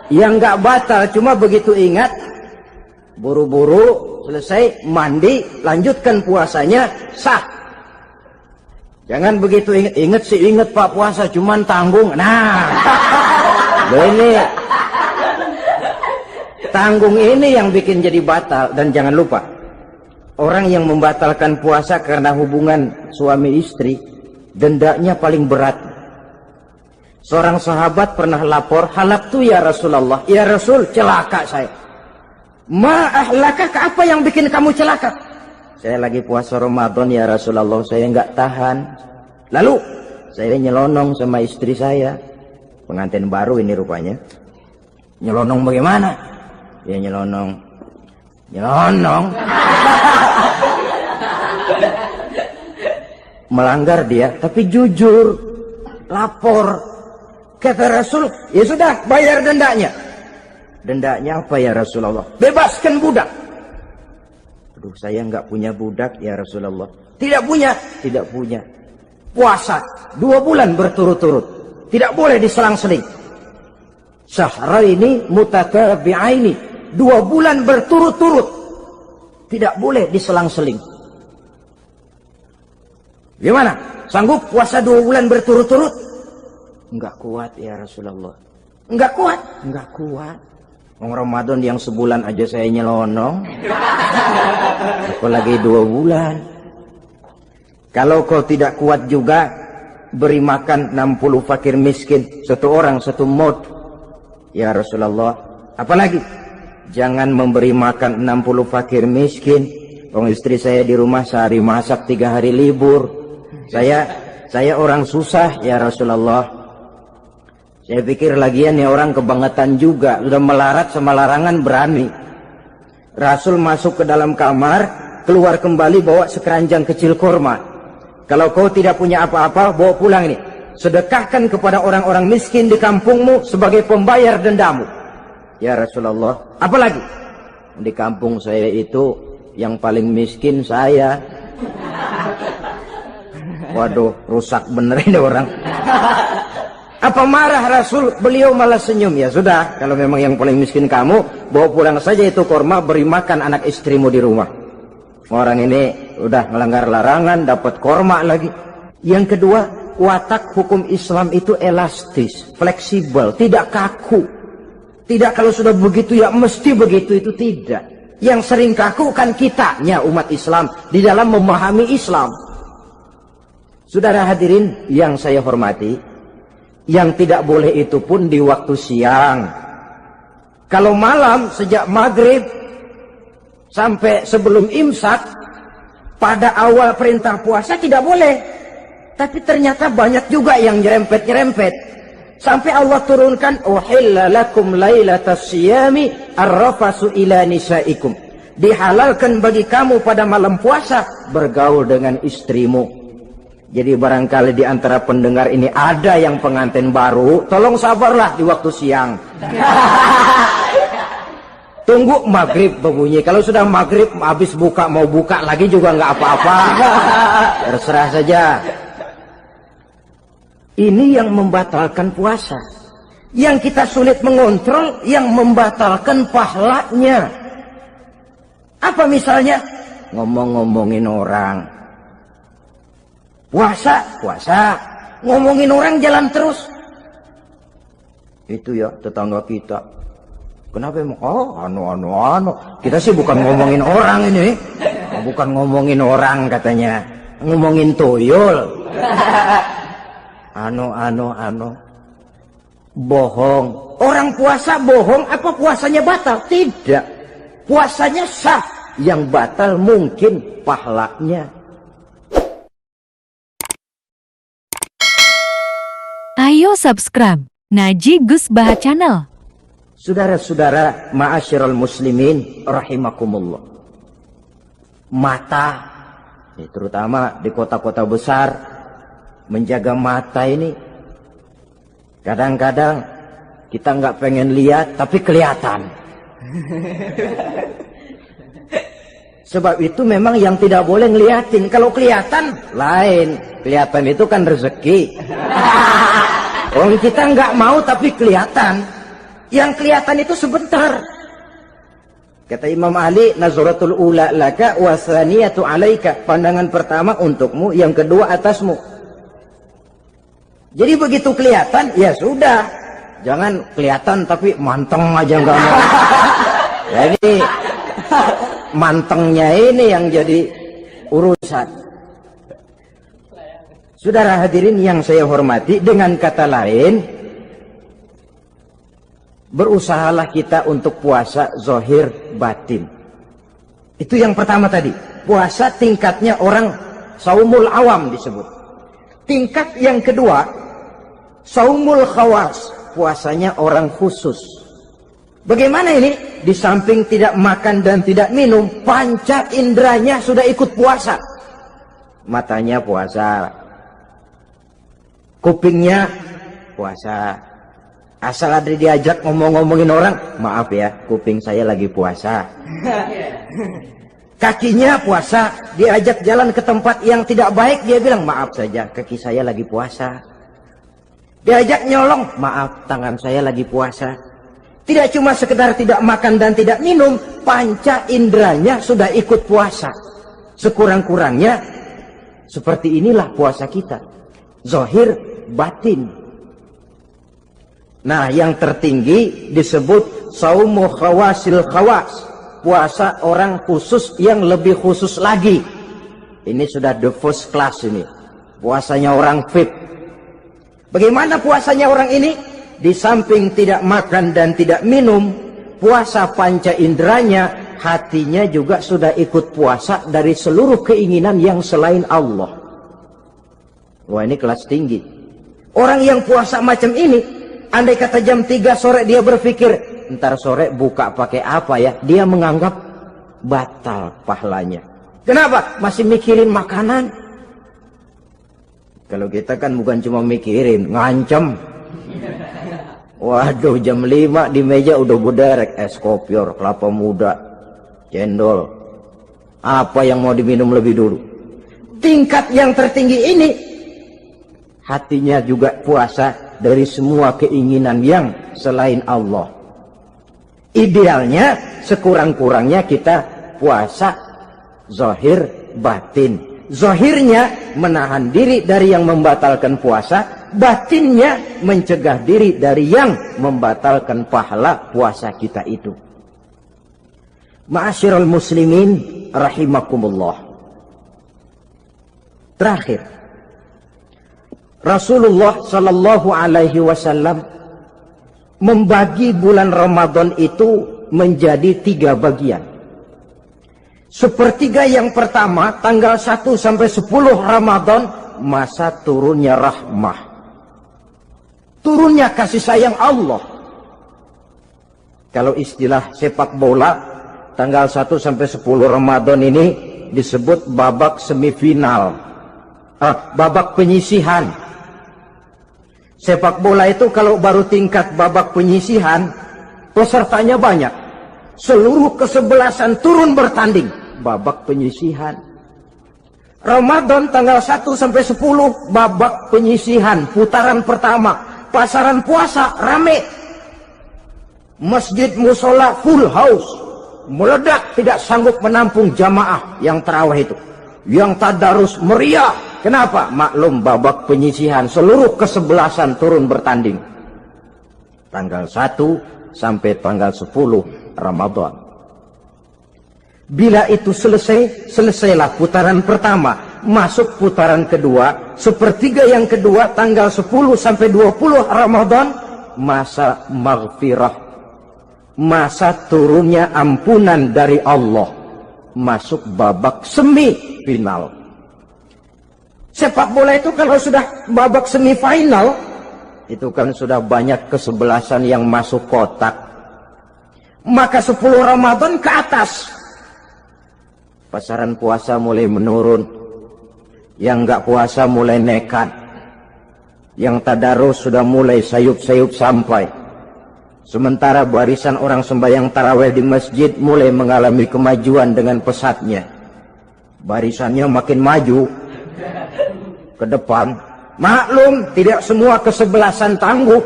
Yang nggak batal, cuma begitu ingat, buru-buru selesai mandi, lanjutkan puasanya, sah. Jangan begitu ingat sih, ingat Pak puasa, cuman tanggung. Nah, ini tanggung ini yang bikin jadi batal. Dan jangan lupa, orang yang membatalkan puasa karena hubungan suami istri, dendanya paling berat. Seorang sahabat pernah lapor, halaktu ya Rasulullah, ya Rasul, celaka saya. Ma ahlakah, apa yang bikin kamu celaka? Saya lagi puasa Ramadan ya Rasulullah, saya nggak tahan. Lalu saya nyelonong sama istri saya, pengantin baru ini rupanya. Nyelonong bagaimana? Ya nyelonong. Melanggar dia, tapi jujur, lapor. Kata Rasul, ya sudah, bayar dendanya. Dendanya apa ya Rasulullah? Bebaskan budak. Aduh, saya nggak punya budak ya Rasulullah. Tidak punya? Tidak punya. Puasa 2 bulan berturut-turut, tidak boleh diselang-seling. Syahraini mutatabi'aini, 2 bulan berturut-turut, tidak boleh diselang-seling. Gimana? Sanggup puasa 2 bulan berturut-turut? Enggak kuat ya Rasulullah. Enggak kuat? Enggak kuat. Ramadan yang sebulan aja saya nyelonong, apalagi 2 bulan. Kalau kau tidak kuat juga, beri makan 60 fakir miskin, 1 orang 1 mod ya Rasulullah. Apalagi jangan memberi makan 60 fakir miskin. Orang istri saya di rumah sehari masak, 3 hari libur. Saya orang susah ya Rasulullah. Saya pikir lagian ya orang kebangetan juga, sudah melarat sama larangan berani. Rasul masuk ke dalam kamar, keluar kembali bawa sekeranjang kecil kurma. Kalau kau tidak punya apa-apa, bawa pulang ini. Sedekahkan kepada orang-orang miskin di kampungmu sebagai pembayar dendamu. Ya Rasulullah, apalagi? Di kampung saya itu yang paling miskin saya. Waduh, rusak bener ini orang. Apa marah Rasul? Beliau malah senyum. Ya sudah, kalau memang yang paling miskin kamu, bawa pulang saja itu kurma, beri makan anak istrimu di rumah. Orang ini udah melanggar larangan, dapat kurma lagi. Yang kedua, watak hukum Islam itu elastis, fleksibel, tidak kaku. Tidak kalau sudah begitu ya mesti begitu, itu tidak. Yang sering kaku kan kitanya umat Islam di dalam memahami Islam. Saudara hadirin yang saya hormati, yang tidak boleh itu pun di waktu siang. Kalau malam sejak maghrib sampai sebelum imsak, pada awal perintah puasa tidak boleh. Tapi ternyata banyak juga yang nyerempet-nyerempet. Sampai Allah turunkan, uhilla lakum lailatas siyami arrafasu ila nisaikum. Dihalalkan bagi kamu pada malam puasa bergaul dengan istrimu. Jadi barangkali di antara pendengar ini ada yang pengantin baru, tolong sabarlah di waktu siang. Tunggu maghrib berbunyi. Kalau sudah maghrib habis buka, mau buka lagi juga nggak apa-apa. Terserah saja. Ini yang membatalkan puasa. Yang kita sulit mengontrol, yang membatalkan pahalanya. Apa misalnya? ngomong-ngomongin orang. Puasa, ngomongin orang jalan terus. Itu ya tetangga kita. Kenapa emang? Oh, anu. Kita sih bukan ngomongin orang ini. Bukan ngomongin orang katanya. Ngomongin tuyul. Anu. Bohong. Orang puasa bohong apa puasanya batal? Tidak. Puasanya sah. Yang batal mungkin pahalanya. Ayo subscribe Naji Gus Bahat Channel. Saudara-saudara ma'asyiral muslimin rahimakumullah. Mata, terutama di kota-kota besar, menjaga mata ini kadang-kadang kita nggak pengen lihat tapi kelihatan. Sebab itu memang yang tidak boleh ngeliatin. Kalau kelihatan lain, kelihatan itu kan rezeki. Orang kita nggak mau tapi kelihatan. Yang kelihatan itu sebentar. Kata Imam Ali, nazaratul ula laka wa tsaniyatu alaika. Pandangan pertama untukmu, yang kedua atasmu. Jadi begitu kelihatan, ya sudah. Jangan kelihatan tapi manteng aja nggak mau. Jadi mantengnya ini yang jadi urusan. Saudara hadirin yang saya hormati, dengan kata lain, berusahalah kita untuk puasa zahir batin. Itu yang pertama tadi. Puasa tingkatnya orang saumul awam disebut. Tingkat yang kedua, saumul khawas, puasanya orang khusus. Bagaimana ini? Di samping tidak makan dan tidak minum, panca inderanya sudah ikut puasa. Matanya puasa, kupingnya puasa. Asal ada diajak ngomong-ngomongin orang, maaf ya, kuping saya lagi puasa. Kakinya puasa, diajak jalan ke tempat yang tidak baik, dia bilang maaf saja, kaki saya lagi puasa. Diajak nyolong, maaf, tangan saya lagi puasa. Tidak cuma sekedar tidak makan dan tidak minum, panca inderanya sudah ikut puasa. Sekurang-kurangnya seperti inilah puasa kita, zahir batin. Nah, yang tertinggi disebut saumu khawasil khawas, puasa orang khusus yang lebih khusus lagi. Ini sudah the first class ini, puasanya orang VIP. Bagaimana puasanya orang ini? Di samping tidak makan dan tidak minum, puasa panca inderanya, hatinya juga sudah ikut puasa dari seluruh keinginan yang selain Allah. Wah, ini kelas tinggi. Orang yang puasa macam ini, andai kata jam 3 sore dia berpikir, ntar sore buka pakai apa ya, dia menganggap batal pahalanya. Kenapa? Masih mikirin makanan. Kalau kita kan bukan cuma mikirin, ngancem. Waduh, jam 5 di meja udah buderek es kopior, kelapa muda, cendol. Apa yang mau diminum lebih dulu? Tingkat yang tertinggi ini, hatinya juga puasa dari semua keinginan yang selain Allah. Idealnya, sekurang-kurangnya kita puasa zahir batin. Zahirnya menahan diri dari yang membatalkan puasa, batinnya mencegah diri dari yang membatalkan pahala puasa kita itu. Ma'asyiral muslimin rahimakumullah. Terakhir, Rasulullah sallallahu alaihi wasallam membagi bulan Ramadan itu menjadi 3 bagian. Sepertiga yang pertama, tanggal 1 sampai 10 Ramadan, masa turunnya rahmah, turunnya kasih sayang Allah. Kalau istilah sepak bola, tanggal 1 sampai 10 Ramadan ini disebut babak semifinal, babak penyisihan. Sepak bola itu kalau baru tingkat babak penyisihan, pesertanya banyak. Seluruh kesebelasan turun bertanding, babak penyisihan. Ramadan tanggal 1 sampai 10, babak penyisihan, putaran pertama. Pasaran puasa rame. Masjid musola full house. meledak, tidak sanggup menampung jamaah yang tarawih itu. Yang tadarus meriah. Kenapa? Maklum babak penyisihan, seluruh kesebelasan turun bertanding. Tanggal 1 sampai tanggal 10 Ramadan. Bila itu selesai, selesailah putaran pertama. Masuk putaran kedua, sepertiga yang kedua, tanggal 10 sampai 20 Ramadan, masa maghfirah, masa turunnya ampunan dari Allah. Masuk babak semifinal. Sepak bola itu kalau sudah babak semifinal, itu kan sudah banyak kesebelasan yang masuk kotak. Maka 10 Ramadan ke atas, pasaran puasa mulai menurun. Yang enggak puasa mulai nekat. Yang tadarus sudah mulai sayup-sayup sampai. Sementara barisan orang sembahyang tarawih di masjid mulai mengalami kemajuan dengan pesatnya. Barisannya makin maju ke depan. Maklum, tidak semua kesebelasan tangguh.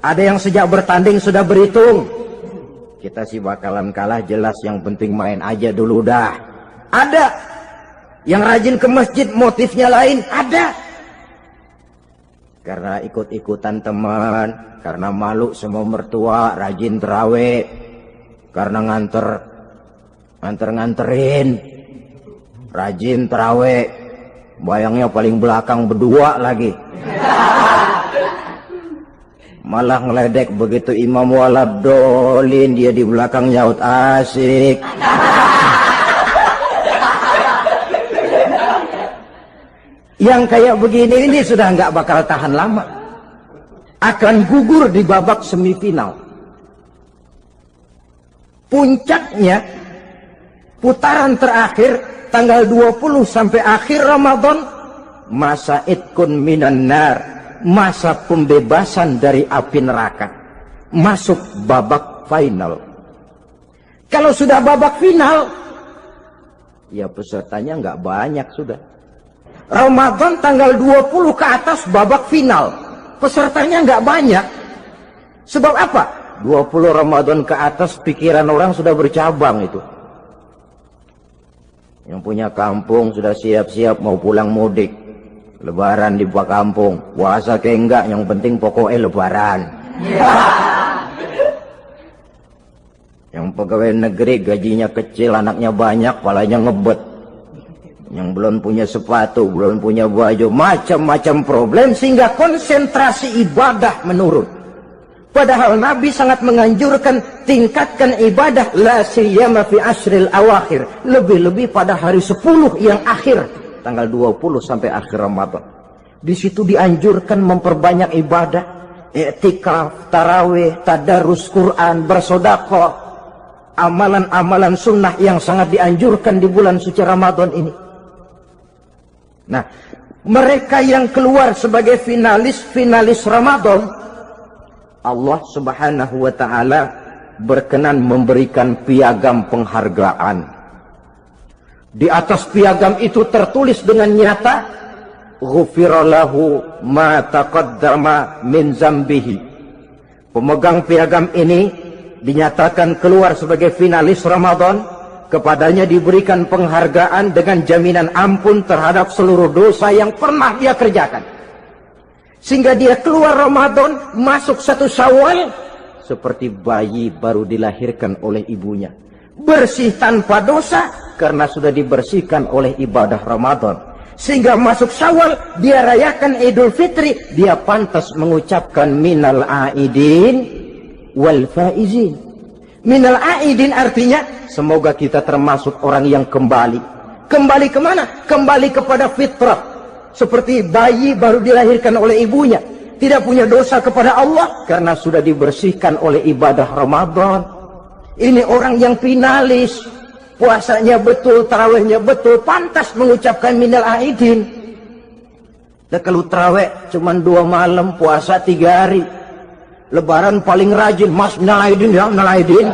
Ada yang sejak bertanding sudah berhitung. Kita sih bakalan kalah jelas, yang penting main aja dulu dah. Ada yang rajin ke masjid, motifnya lain, ada. Karena ikut-ikutan teman, karena malu sama mertua, rajin terawih, karena nganterin, rajin terawih, bayangnya paling belakang berdua lagi. Malah ngeledek begitu imam waladolin, dia di belakang nyaut asik. Yang kayak begini ini sudah nggak bakal tahan lama, akan gugur di babak semifinal. Puncaknya putaran terakhir tanggal 20 sampai akhir Ramadan, masa itkun minan nar, masa pembebasan dari api neraka, masuk babak final. Kalau sudah babak final, ya pesertanya nggak banyak sudah. Ramadan tanggal 20 ke atas babak final, pesertanya nggak banyak. Sebab apa? 20 Ramadan ke atas pikiran orang sudah bercabang itu. Yang punya kampung sudah siap-siap mau pulang mudik, lebaran di buah kampung, puasa ke enggak, yang penting pokoknya lebaran. Yang pegawai negeri gajinya kecil, anaknya banyak, palanya ngebet. Yang belum punya sepatu, belum punya baju, macam-macam problem, sehingga konsentrasi ibadah menurun. Padahal Nabi sangat menganjurkan tingkatkan ibadah, la siyama fi ashril awakhir, lebih-lebih pada hari 10 yang akhir, tanggal 20 sampai akhir Ramadan. Di situ dianjurkan memperbanyak ibadah, i'tikaf, tarawih, tadarus Quran, bersedekah, amalan-amalan sunnah yang sangat dianjurkan di bulan suci Ramadan ini. Nah, mereka yang keluar sebagai finalis Ramadan, Allah Subhanahu wa ta'ala berkenan memberikan piagam penghargaan. Di atas piagam itu tertulis dengan nyata, ghufira lahu ma taqaddama min zambihi. Pemegang piagam ini dinyatakan keluar sebagai finalis Ramadan. Kepadanya diberikan penghargaan dengan jaminan ampun terhadap seluruh dosa yang pernah dia kerjakan. Sehingga dia keluar Ramadan, masuk 1 Syawal, seperti bayi baru dilahirkan oleh ibunya. Bersih tanpa dosa, karena sudah dibersihkan oleh ibadah Ramadan. Sehingga masuk Syawal, dia rayakan Idul Fitri, dia pantas mengucapkan minal aidin wal faizin. Minal aidin artinya, semoga kita termasuk orang yang kembali. Kembali kemana? Kembali kepada fitrah. Seperti bayi baru dilahirkan oleh ibunya. Tidak punya dosa kepada Allah, karena sudah dibersihkan oleh ibadah Ramadan. Ini orang yang finalis. Puasanya betul, tarawihnya betul, pantas mengucapkan minal aidin. Dan kalau tarawih cuma 2 malam, puasa 3 hari. Lebaran paling rajin, mas minal aidin ya, minal aidin.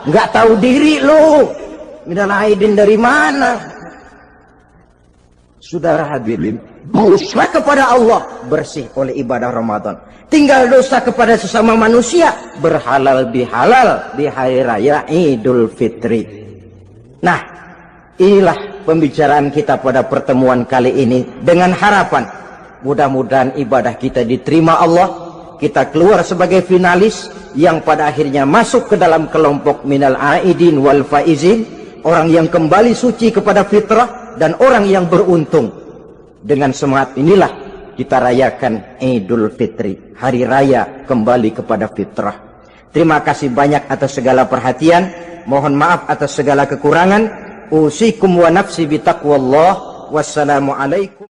Nggak tahu diri lu. Minal aidin dari mana? Saudara hadirin, dosa kepada Allah bersih oleh ibadah Ramadan. Tinggal dosa kepada sesama manusia berhalal bihalal di hari raya Idul Fitri. Nah, inilah pembicaraan kita pada pertemuan kali ini dengan harapan mudah-mudahan ibadah kita diterima Allah, kita keluar sebagai finalis yang pada akhirnya masuk ke dalam kelompok minal aidin wal faizin, orang yang kembali suci kepada fitrah dan orang yang beruntung. Dengan semangat inilah kita rayakan Idul Fitri, hari raya kembali kepada fitrah. Terima kasih banyak atas segala perhatian, mohon maaf atas segala kekurangan. Usikum wa nafsi bitaqwallah. Wassalamualaikum.